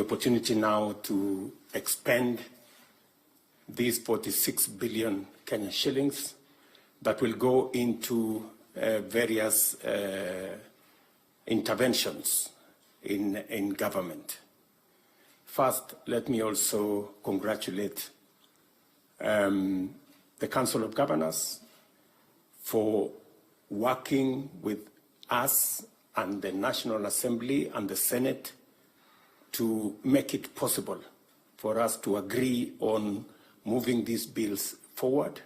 opportunity now to expend these 46 billion Kenyan shillings that will go into various interventions in government. First, let me also congratulate the Council of Governors for working with us and the National Assembly and the Senate to make it possible for us to agree on moving these bills forward.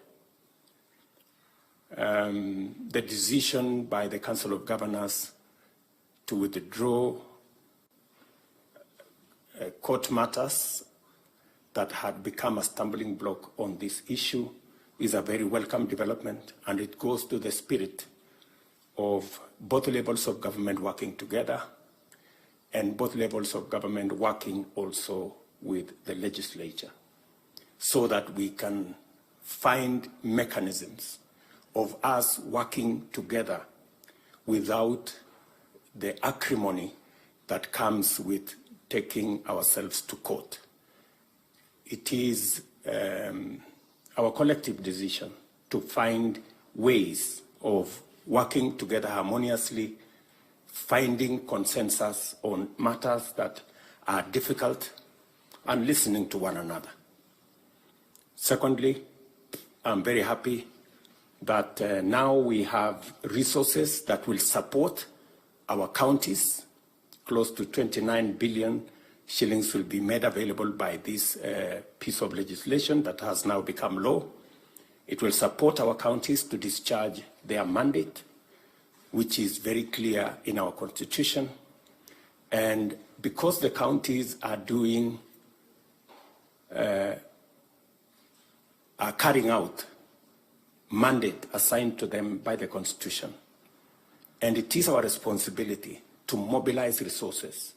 The decision by the Council of Governors to withdraw court matters that had become a stumbling block on this issue is a very welcome development, and it goes to the spirit of both levels of government working together and both levels of government working also with the legislature so that we can find mechanisms of us working together without the acrimony that comes with taking ourselves to court. It is our collective decision to find ways of working together harmoniously, finding consensus on matters that are difficult, and listening to one another. Secondly, I'm very happy that now we have resources that will support our counties. Close to 29 billion shillings will be made available by this piece of legislation that has now become law. It will support our counties to discharge their mandate, which is very clear in our constitution. And because the counties are carrying out mandate assigned to them by the constitution, and it is our responsibility to mobilize resources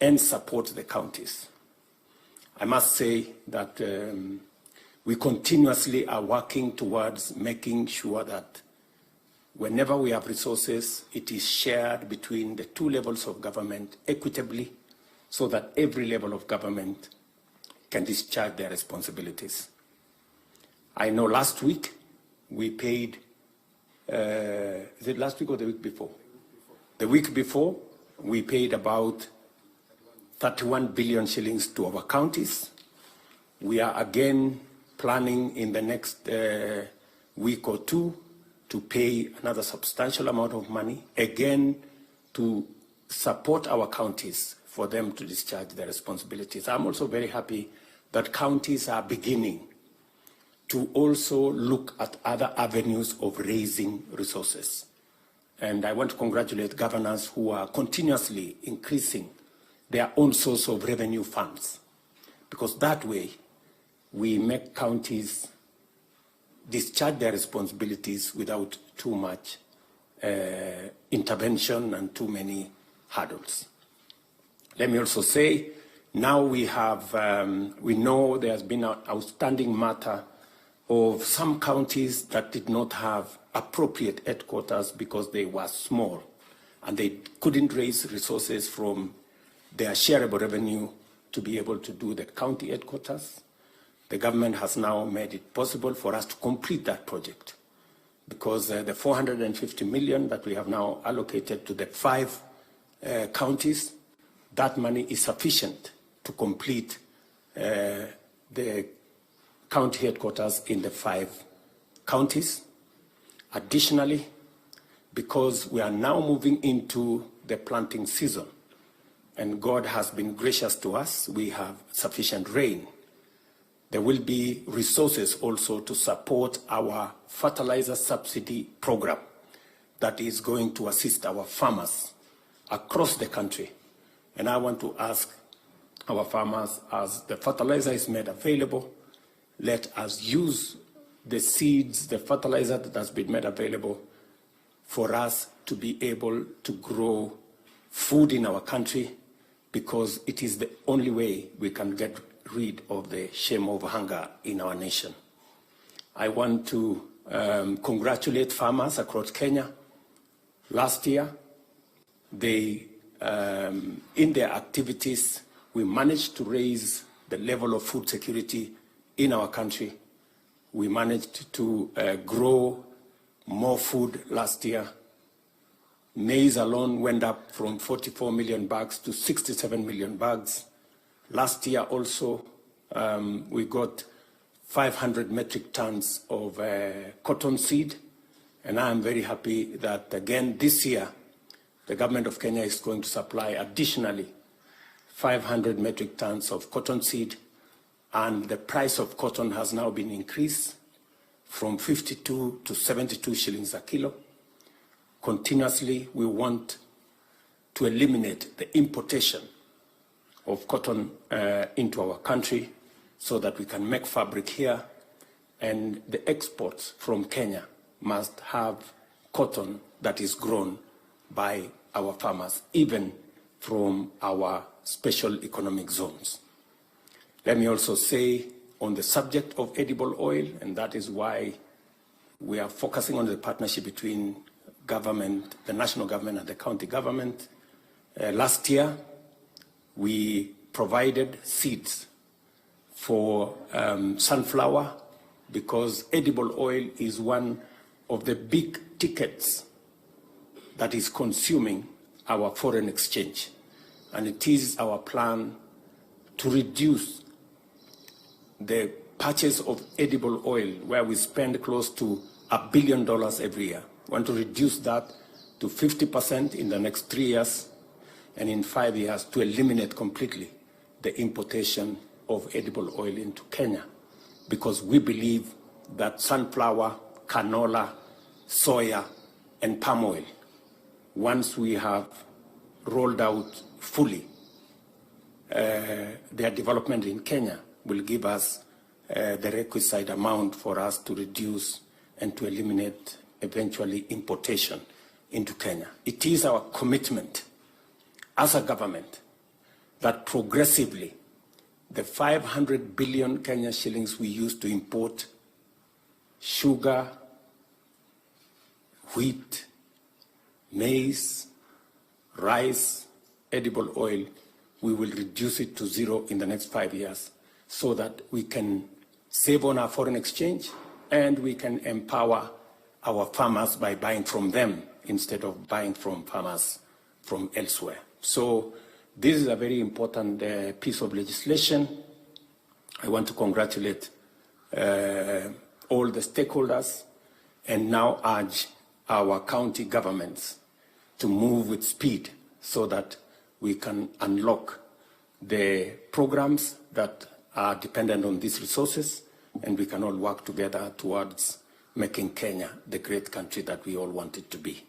and support the counties. I must say that we continuously are working towards making sure that whenever we have resources, it is shared between the two levels of government equitably so that every level of government can discharge their responsibilities. I know last week we paid, is it last week or the week before? The week before, we paid about 31 billion shillings to our counties. We are again planning in the next week or two to pay another substantial amount of money, again to support our counties for them to discharge their responsibilities. I'm also very happy that counties are beginning to also look at other avenues of raising resources. And I want to congratulate governors who are continuously increasing their own source of revenue funds, because that way we make counties discharge their responsibilities without too much intervention and too many hurdles. Let me also say, now we know there has been an outstanding matter of some counties that did not have appropriate headquarters because they were small and they couldn't raise resources from their shareable revenue to be able to do the county headquarters. The government has now made it possible for us to complete that project because the 450 million that we have now allocated to the 5 counties, that money is sufficient to complete the county headquarters in the 5 counties. Additionally, because we are now moving into the planting season, and God has been gracious to us, we have sufficient rain. There will be resources also to support our fertilizer subsidy program that is going to assist our farmers across the country. And I want to ask our farmers, as the fertilizer is made available, let us use the seeds, the fertilizer that has been made available for us to be able to grow food in our country, because it is the only way we can get rid of the shame of hunger in our nation. I want to congratulate farmers across Kenya. Last year, they, in their activities, we managed to raise the level of food security in our country. We managed to grow more food last year. Maize alone went up from 44 million bags to 67 million bags. Last year also, we got 500 metric tons of cotton seed. And I am very happy that, again, this year, the government of Kenya is going to supply additionally 500 metric tons of cotton seed. And the price of cotton has now been increased from 52 to 72 shillings a kilo. Continuously, we want to eliminate the importation of cotton into our country so that we can make fabric here, and the exports from Kenya must have cotton that is grown by our farmers, even from our special economic zones. Let me also say on the subject of edible oil, and that is why we are focusing on the partnership between government, the national government and the county government. Last year, we provided seeds for sunflower because edible oil is one of the big tickets that is consuming our foreign exchange. And it is our plan to reduce the purchase of edible oil, where we spend close to $1 billion every year. We want to reduce that to 50% in the next 3 years, and in 5 years to eliminate completely the importation of edible oil into Kenya, because we believe that sunflower, canola, soya, and palm oil, once we have rolled out fully their development in Kenya, will give us the requisite amount for us to reduce and to eliminate eventually importation into Kenya. It is our commitment as a government that progressively the 500 billion Kenya shillings we use to import sugar, wheat, maize, rice, edible oil, we will reduce it to zero in the next 5 years so that we can save on our foreign exchange and we can empower our farmers by buying from them instead of buying from farmers from elsewhere. So this is a very important piece of legislation. I want to congratulate all the stakeholders and now urge our county governments to move with speed so that we can unlock the programs that are dependent on these resources, and we can all work together towards making Kenya the great country that we all want it to be.